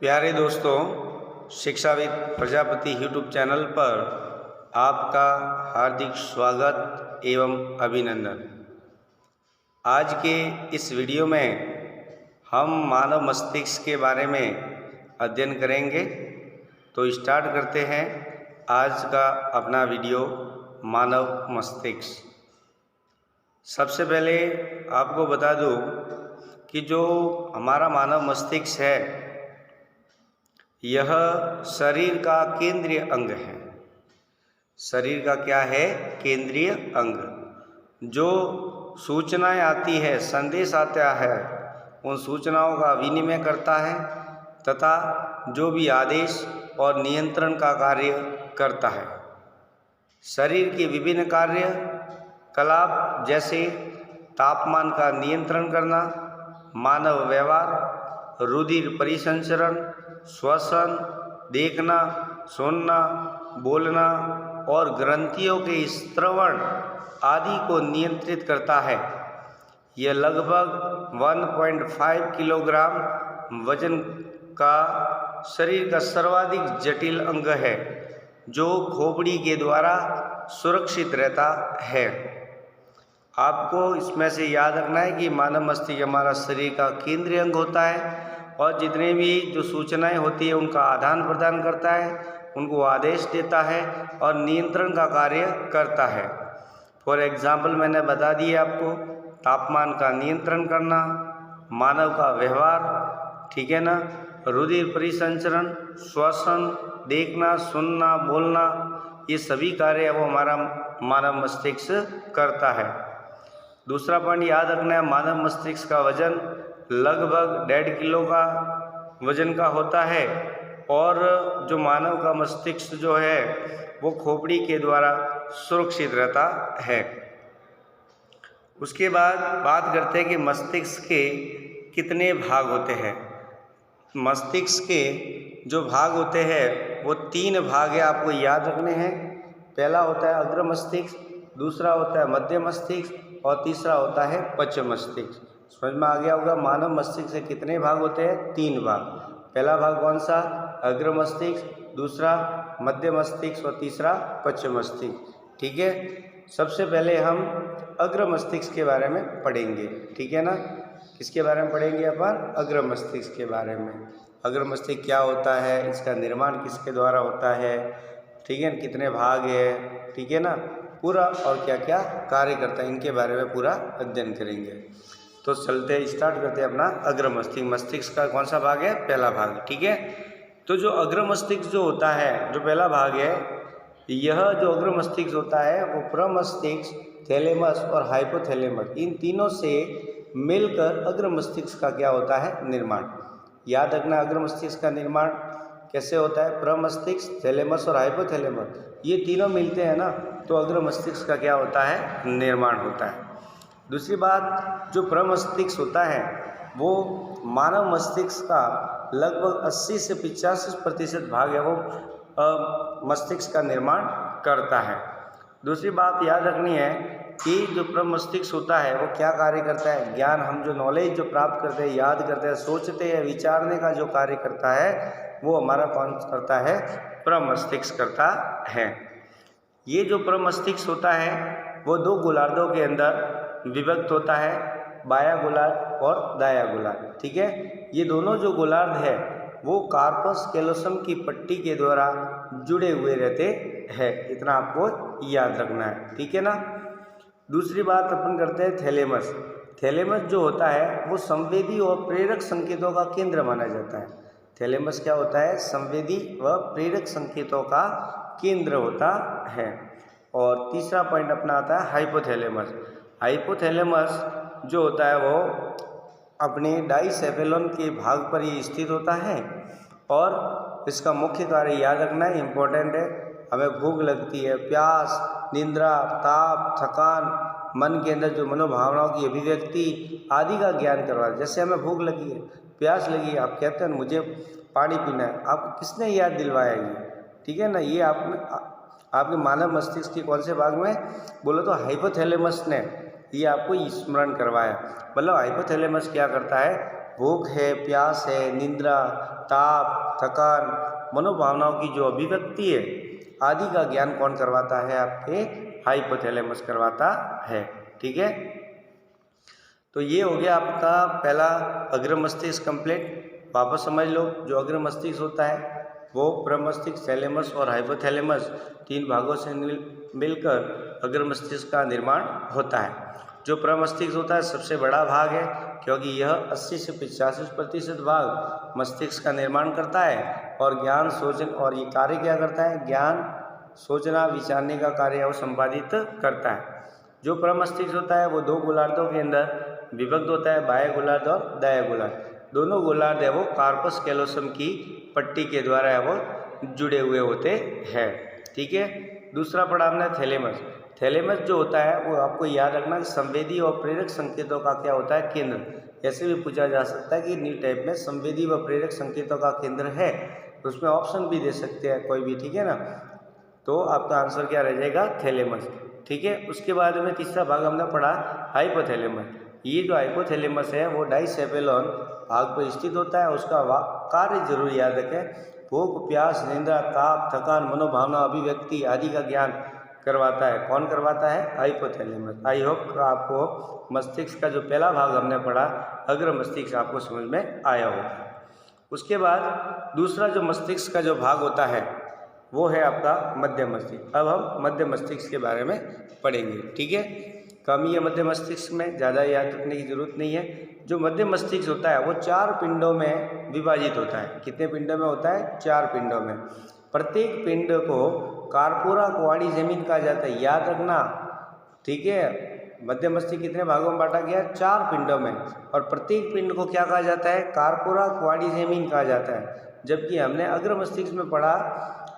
प्यारे दोस्तों, शिक्षाविद प्रजापति यूट्यूब चैनल पर आपका हार्दिक स्वागत एवं अभिनंदन। आज के इस वीडियो में हम मानव मस्तिष्क के बारे में अध्ययन करेंगे। तो स्टार्ट करते हैं आज का अपना वीडियो मानव मस्तिष्क। सबसे पहले आपको बता दूं कि जो हमारा मानव मस्तिष्क है यह शरीर का केंद्रीय अंग है। शरीर का क्या है? केंद्रीय अंग। जो सूचनाएं आती है, संदेश आता है, उन सूचनाओं का विनिमय करता है तथा जो भी आदेश और नियंत्रण का कार्य करता है। शरीर के विभिन्न कार्यकलाप जैसे तापमान का नियंत्रण करना, मानव व्यवहार, रुधिर परिसंचरण, श्वसन, देखना, सुनना, बोलना और ग्रंथियों के स्त्रवण आदि को नियंत्रित करता है। यह लगभग 1.5 किलोग्राम वजन का शरीर का सर्वाधिक जटिल अंग है जो खोपड़ी के द्वारा सुरक्षित रहता है। आपको इसमें से याद रखना है कि मानव मस्तिष्क हमारा शरीर का केंद्रीय अंग होता है और जितने भी जो सूचनाएं होती है उनका आदान प्रदान करता है, उनको आदेश देता है और नियंत्रण का कार्य करता है। फॉर एग्जाम्पल मैंने बता दिया आपको, तापमान का नियंत्रण करना, मानव का व्यवहार, ठीक है ना, रुधिर परिसंचरण, श्वसन, देखना, सुनना, बोलना, ये सभी कार्य वो हमारा मानव मस्तिष्क करता है। दूसरा पॉइंट याद रखना है, मानव मस्तिष्क का वजन लगभग 1.5 किलो का वजन का होता है और जो मानव का मस्तिष्क जो है वो खोपड़ी के द्वारा सुरक्षित रहता है। उसके बाद बात करते हैं कि मस्तिष्क के कितने भाग होते हैं। मस्तिष्क के जो भाग होते हैं वो 3 भाग है, आपको याद रखने हैं। पहला होता है अग्र मस्तिष्क, दूसरा होता है मध्य मस्तिष्क और तीसरा होता है पश्च मस्तिष्क। समझ में आ गया होगा मानव मस्तिष्क से कितने भाग होते हैं? 3 भाग। पहला भाग कौन सा? अग्र मस्तिष्क, दूसरा मध्य मस्तिष्क और तीसरा पश्च मस्तिष्क। ठीक है, सबसे पहले हम अग्र मस्तिष्क के बारे में पढ़ेंगे। ठीक है ना, किसके बारे में पढ़ेंगे अपन? अग्र मस्तिष्क के बारे में। अग्र मस्तिष्क क्या होता है, इसका निर्माण किसके द्वारा होता है, ठीक है, कितने भाग है, ठीक है ना, पूरा और क्या क्या कार्य करता है, इनके बारे में पूरा अध्ययन करेंगे। तो चलते स्टार्ट करते हैं अपना अग्र मस्तिष्क। मस्तिष्क का कौन सा भाग है? पहला भाग। ठीक है, तो जो अग्र मस्तिष्क जो होता है, जो पहला भाग है, यह जो अग्र मस्तिष्क होता है वो प्रमस्तिष्क, थैलेमस और हाइपोथैलेमस, इन तीनों से मिलकर अग्र मस्तिष्क का क्या होता है? निर्माण। याद रखना, अग्र मस्तिष्क का निर्माण कैसे होता है? प्रमस्तिष्क, थैलेमस और हाइपोथैलेमस, ये तीनों मिलते हैं ना, तो अग्र मस्तिष्क का क्या होता है? निर्माण होता है। दूसरी बात, जो प्रमस्तिष्क होता है वो मानव मस्तिष्क का लगभग 80 से 85% भाग है वो मस्तिष्क का निर्माण करता है। दूसरी बात याद रखनी है कि जो प्रमस्तिष्क होता है वो क्या कार्य करता है? ज्ञान, हम जो नॉलेज जो प्राप्त करते हैं, याद करते हैं, सोचते हैं, विचारने का जो कार्य करता है वो हमारा कौन करता है? प्रमस्तिष्क करता है। ये जो प्रमस्तिष्क होता है वो 2 गोलार्धों के अंदर विभक्त होता है, बाया गोलार्ध और दाया गोलार्ध। ठीक है, ये दोनों जो गोलार्ध है वो कार्पस कैलोसम की पट्टी के द्वारा जुड़े हुए रहते हैं, इतना आपको याद रखना है। ठीक है ना। दूसरी बात अपन करते हैं थैलेमस। थैलेमस जो होता है वो संवेदी और प्रेरक संकेतों का केंद्र माना जाता है। थैलेमस क्या होता है? संवेदी व प्रेरक संकेतों का केंद्र होता है। और तीसरा पॉइंट अपना आता है हाइपोथैलेमस। हाइपोथैलेमस जो होता है वो अपने डाइसेफेलोन के भाग पर ये स्थित होता है और इसका मुख्य कार्य याद रखना है, इम्पोर्टेंट है। हमें भूख लगती है, प्यास, निद्रा, ताप, थकान, मन के अंदर जो मनोभावनाओं की अभिव्यक्ति आदि का ज्ञान करवाता है। जैसे हमें भूख लगी है, प्यास लगी है, आप कहते हैं मुझे पानी पीना है, आपको किसने याद दिलवाया ये? ठीक है ना, ये आपके मानव मस्तिष्क के कौन से भाग में? बोलो तो हाइपोथैलेमस ने ये आपको स्मरण करवाया। मतलब हाइपोथैलेमस क्या करता है? भूख है, प्यास है, निद्रा, ताप, थकान, मनोभावनाओं की जो अभिव्यक्ति है आदि का ज्ञान कौन करवाता है? आपके हाइपोथैलेमस करवाता है। ठीक है, तो ये हो गया आपका पहला अग्र मस्तिष्क कंप्लीट। वापस समझ लो, जो अग्र मस्तिष्क होता है वो प्रमस्तिष्क, थैलेमस और हाइपोथैलेमस तीन भागों से मिलकर अग्र मस्तिष्क का निर्माण होता है। जो प्रमस्तिष्क होता है सबसे बड़ा भाग है, क्योंकि यह 80 से 85% भाग मस्तिष्क का निर्माण करता है और ज्ञान, सोचन और ये कार्य क्या करता है? ज्ञान, सोचना, विचारने का कार्य वो संपादित करता है। जो प्रमस्तिष्क होता है वो दो गोलार्धों के अंदर विभक्त होता है, बाह्य गोलार्ध और दाह्य गोलार्ध। दोनों गोलार्ध है वो कार्पस कैलोसम की पट्टी के द्वारा है वो जुड़े हुए होते हैं। ठीक है, दूसरा पढ़ा हमने थैलेमस। थैलेमस जो होता है वो आपको याद रखना संवेदी और प्रेरक संकेतों का क्या होता है? केंद्र। ऐसे भी पूछा जा सकता है कि न्यू टाइप में संवेदी व प्रेरक संकेतों का केंद्र है, उसमें ऑप्शन भी दे सकते हैं कोई भी। ठीक है ना, तो आपका आंसर क्या रह जाएगा? थैलेमस। ठीक है, उसके बाद में तीसरा भाग हमने पढ़ा हाइपोथैलेमस। ये जो हाइपोथैलेमस है वो डाइसेफेलॉन भाग पर स्थित होता है। उसका कार्य जरूर याद रखें, भूख, प्यास, निद्रा, ताप, थकान, मनोभावना, अभिव्यक्ति आदि का ज्ञान करवाता है। कौन करवाता है? हाइपोथैलेमस। आई होप आपको मस्तिष्क का जो पहला भाग हमने पढ़ा अग्र मस्तिष्क आपको समझ में आया होगा। उसके बाद दूसरा जो मस्तिष्क का जो भाग होता है वो है आपका मध्य मस्तिष्क। अब हम मध्य मस्तिष्क के बारे में पढ़ेंगे। ठीक है, कमी है मध्य मस्तिष्क में, ज़्यादा याद रखने की जरूरत नहीं है। जो मध्य मस्तिष्क होता है वो 4 पिंडों में विभाजित होता है। कितने पिंडों में होता है? 4 पिंडों में। प्रत्येक पिंड को कार्पोरा क्वाडी जमीन कहा जाता है, याद रखना। ठीक है, मध्य मस्तिष्क कितने भागों में बांटा गया? 4 पिंडों में, और प्रत्येक पिंड को क्या कहा जाता है? कार्पोरा क्वाडी जमीन कहा जाता है। जबकि हमने अग्र मस्तिष्क में पढ़ा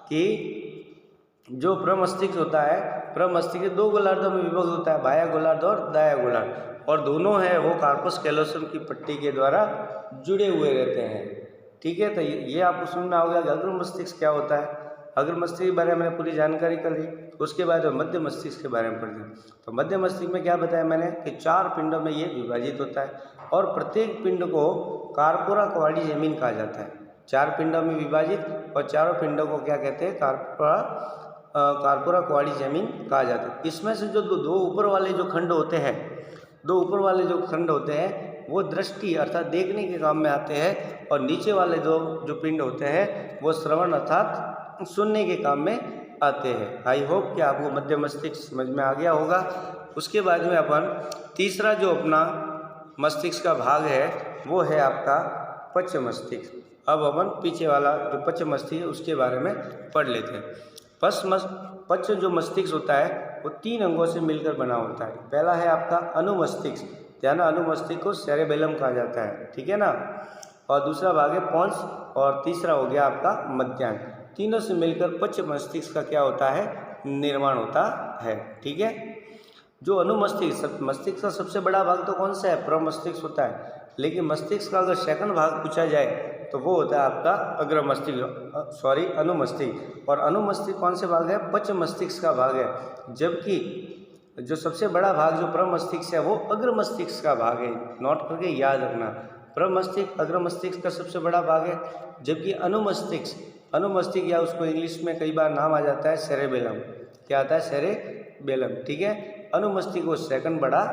कि जो प्रमस्तिष्क होता है, प्रमस्तिष्क 2 गोलार्धों में विभक्त होता है, बाह्य गोलार्ध और दाह्य गोलार्ध, और दोनों है वो कार्पस कैलोसम की पट्टी के द्वारा जुड़े हुए रहते हैं। ठीक है, तो ये आपको सुनना होगा कि अग्र मस्तिष्क क्या होता है। अग्र मस्तिष्क के बारे में मैंने पूरी जानकारी कर ली। उसके बाद मध्य मस्तिष्क के बारे में पढ़ लिया। तो मध्य मस्तिष्क में क्या बताया मैंने कि 4 पिंडों में ये विभाजित होता है, और प्रत्येक पिंड को कार्पोरा क्वाडी जमीन कहा जाता है। 4 पिंडों में विभाजित, और चारों पिंडों को क्या कहते हैं? कार्पोरा क्वाडी जमीन कहा जाता है। इसमें से जो दो ऊपर वाले जो खंड होते हैं, 2 ऊपर वाले जो खंड होते हैं वो दृष्टि अर्थात देखने के काम में आते हैं, और नीचे वाले जो पिंड होते हैं वो श्रवण अर्थात सुनने के काम में आते हैं। आई होप कि आपको मध्य मस्तिष्क समझ में आ गया होगा। उसके बाद में अपन तीसरा जो अपना मस्तिष्क का भाग है वो है आपका पश्च मस्तिष्क। अब अपन पीछे वाला जो पश्च मस्तिष्क है उसके बारे में पढ़ लेते हैं। पश्च जो मस्तिष्क होता है वो 3 अंगों से मिलकर बना होता है। पहला है आपका अनुमस्तिष्क, ध्यान, अनुमस्तिष्क को सेरेबेलम कहा जाता है। ठीक है ना, और दूसरा भाग है पोन्स, और तीसरा हो गया आपका मध्यांग। तीनों से मिलकर पश्च मस्तिष्क का क्या होता है? निर्माण होता है। ठीक है, जो अनुमस्तिष्क, मस्तिष्क का सबसे बड़ा भाग तो कौन सा है? प्रमस्तिष्क होता है, लेकिन मस्तिष्क का अगर सेकंड भाग पूछा जाए तो वो होता है आपका अग्र मस्तिष्क, अनुमस्तिष्क। और अनुमस्तिष्क कौन से भाग है? पश्च मस्तिष्क का भाग है। जबकि जो सबसे बड़ा भाग जो प्रमस्तिष्क है वो अग्र मस्तिष्क का भाग है। नोट करके याद रखना, प्रमस्तिष्क अग्र मस्तिष्क का सबसे बड़ा भाग है, जबकि अनुमस्तिष्क या उसको इंग्लिश में कई बार नाम आ जाता है सेरेबेलम। क्या आता है? सेरेबेलम। ठीक है, अनुमस्तिष्क वो सेकंड बड़ा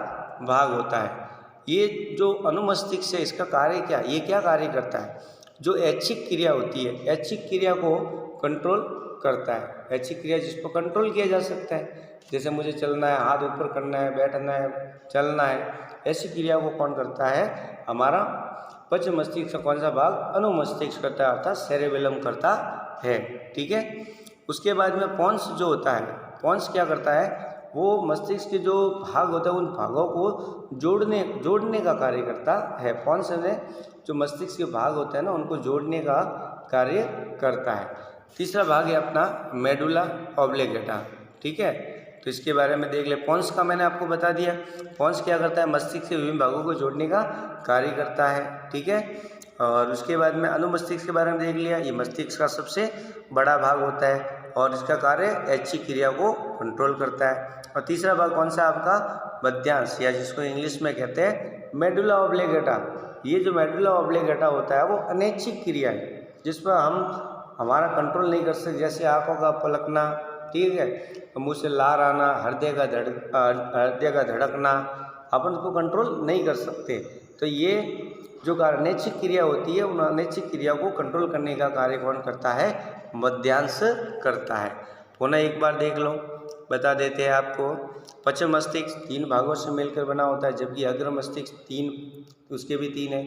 भाग होता है। ये जो अनुमस्तिष्क है इसका कार्य क्या? ये क्या कार्य करता है? जो ऐच्छिक क्रिया होती है, ऐच्छिक क्रिया को कंट्रोल करता है। ऐच्छिक क्रिया जिसको कंट्रोल किया जा सकता है, जैसे मुझे चलना है, हाथ ऊपर करना है, बैठना है, चलना है, ऐसी क्रिया को कौन करता है? हमारा पश्च मस्तिष्क का कौन सा भाग? अनुमस्तिष्क करता है, अर्थात सेरेबेलम करता है। ठीक है, उसके बाद में पोन्स जो होता है, पोन्स क्या करता है? वो मस्तिष्क के जो भाग होता है उन भागों को जोड़ने का कार्य करता है। पोन्स ने जो मस्तिष्क के भाग होते हैं ना उनको जोड़ने का कार्य करता है। तीसरा भाग है अपना मेडुला ऑब्लिगेटा। ठीक है, तो इसके बारे में देख ले। पोन्स का मैंने आपको बता दिया। पोन्स क्या करता है? मस्तिष्क के विभिन्न भागों को जोड़ने का कार्य करता है। ठीक है, और उसके बाद में अनुमस्तिष्क के बारे में देख लिया। ये मस्तिष्क का सबसे बड़ा भाग होता है और इसका कार्य ऐच्छिक क्रिया को कंट्रोल करता है। और तीसरा भाग कौन सा आपका? मध्यांश, या जिसको इंग्लिश में कहते हैं मेडुला ऑब्लिगेटा। ये जो मेडुला ऑब्लिगेटा होता है वो अनैच्छिक क्रिया है जिस पर हमारा कंट्रोल नहीं कर सकते, जैसे आंखों का पलकना, ठीक है, मुंह से लार आना, हृदय का धड़कना, अपन उसको कंट्रोल नहीं कर सकते। तो ये जो अनैच्छिक क्रिया होती है, उन अनैच्छिक क्रिया को कंट्रोल करने का कार्य कौन करता है? मध्यांश करता है। पुनः एक बार देख लो, बता देते हैं आपको। पश्च मस्तिष्क 3 भागों से मिलकर बना होता है, जबकि अग्र मस्तिष्क 3, उसके भी 3 है।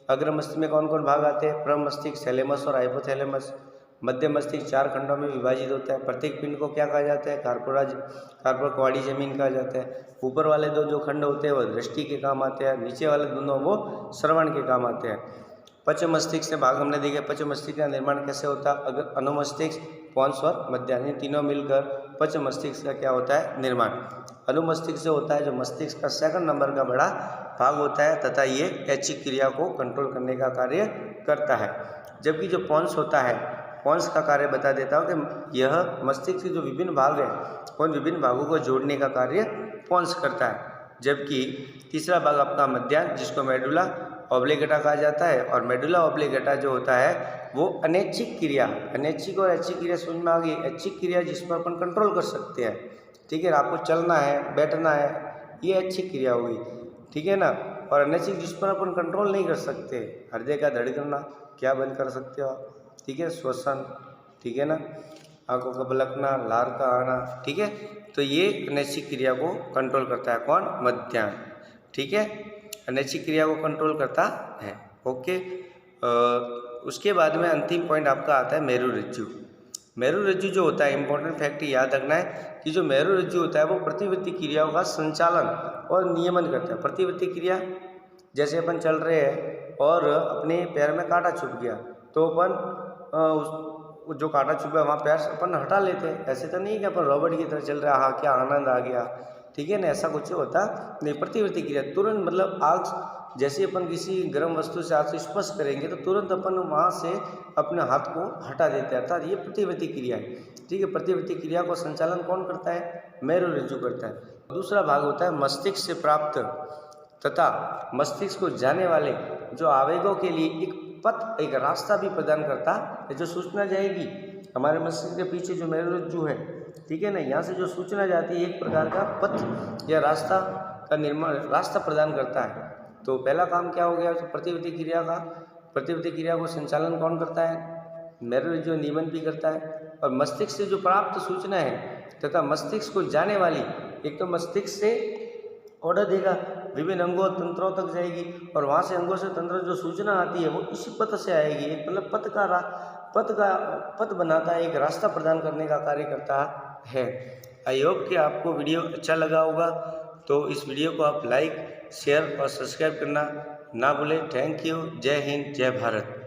अग्र मस्तिष्क में कौन कौन भाग आते हैं? प्रम मस्तिष्क, थैलेमस और हाइपोथैलेमस। मध्य मस्तिष्क 4 खंडों में विभाजित होता है। प्रत्येक पिंड को क्या कहा जाता है? कार्पोक्वाडी जमीन कहा जाता है। ऊपर वाले 2 जो खंड होते हैं वो दृष्टि के काम आते हैं, नीचे वाले दोनों वो श्रवण के काम आते हैं। पश्च मस्तिष्क से भाग हमने देखे। पश्च मस्तिष्क का निर्माण कैसे होता है? अगर अनुमस्तिष्क, पोन्स और मध्यान्ह तीनों मिलकर पश्च मस्तिष्क का क्या होता है? निर्माण। अनुमस्तिष्क से होता है जो मस्तिष्क का 2nd नंबर का बड़ा भाग होता है तथा ये ऐच्छिक क्रिया को कंट्रोल करने का कार्य करता है। जबकि जो पोन्स होता है, पोन्स का कार्य बता देता हूँ कि यह मस्तिष्क के जो विभिन्न भाग हैं उन विभिन्न भागों को जोड़ने का कार्य पोन्स करता है। जबकि तीसरा भाग आपका मध्यान्ह, जिसको मेडुला ऑब्लिगेटा कहा जाता है। और मेडुला ऑब्लिगेटा जो होता है वो अनैच्छिक क्रिया, अनैच्छिक और ऐच्छिक क्रिया समझ में आ गई। ऐच्छिक क्रिया जिस पर अपन कंट्रोल कर सकते हैं, ठीक है, आपको चलना है, बैठना है, ये ऐच्छिक क्रिया हुई, ठीक है ना। और अनैच्छिक जिस पर अपन कंट्रोल नहीं कर सकते, हृदय का धड़कना क्या बंद कर सकते हो आप, ठीक है, श्वसन, ठीक है ना, आंखों का पलकना, लार का आना, ठीक है। तो ये अनैच्छिक क्रिया को कंट्रोल करता है कौन? मध्यान्ह, ठीक है, अनैच्छिक क्रिया को कंट्रोल करता है। ओके। उसके बाद में अंतिम पॉइंट आपका आता है मेरुरज्जु। मेरुरज्जु जो होता है, इंपॉर्टेंट फैक्ट याद रखना है कि जो मेरुरज्जु होता है वो प्रतिवर्ती क्रियाओं का संचालन और नियमन करता है। प्रतिवर्ती क्रिया, जैसे अपन चल रहे हैं और अपने पैर में कांटा चुभ गया तो अपन जो कांटा चुभा वहाँ पैर से अपन हटा लेते हैं। ऐसे तो नहीं कि अपन रॉबर्ट की तरह चल रहे हैं, हाँ क्या आनंद आ गया, ठीक है ना, ऐसा कुछ होता नहीं। प्रतिवर्ती क्रिया तुरंत, मतलब आग जैसे अपन किसी गर्म वस्तु से हाथ से स्पर्श करेंगे तो तुरंत अपन वहाँ से अपने हाथ को हटा देते हैं, अर्थात ये प्रतिवर्ती क्रिया है, ठीक है। प्रतिवर्ती क्रिया को संचालन कौन करता है? मेरुरज्जु करता है। दूसरा भाग होता है मस्तिष्क से प्राप्त तथा मस्तिष्क को जाने वाले जो आवेगों के लिए एक पथ, एक रास्ता भी प्रदान करता है। जो सूचना जाएगी हमारे मस्तिष्क के पीछे जो मेरुरज्जु है, ठीक है ना, यहाँ से जो सूचना जाती है एक प्रकार का पथ या रास्ता का निर्माण, रास्ता प्रदान करता है। तो पहला काम क्या हो गया? तो प्रतिवर्ती क्रिया का, प्रतिवर्ती क्रिया को संचालन कौन करता है? मेरुरज्जु नियमन भी करता है। और मस्तिष्क से जो प्राप्त सूचना है तथा मस्तिष्क को जाने वाली, एक तो मस्तिष्क से ऑर्डर देगा, विभिन्न अंगों तंत्रों तक जाएगी और वहाँ से अंगों से तंत्र जो सूचना आती है वो इसी पथ से आएगी। एक मतलब पथ बनाता है, एक रास्ता प्रदान करने का कार्य करता है। आई होप कि आपको वीडियो अच्छा लगा होगा, तो इस वीडियो को आप लाइक, शेयर और सब्सक्राइब करना ना भूलें। Thank you. जय हिंद, जय भारत।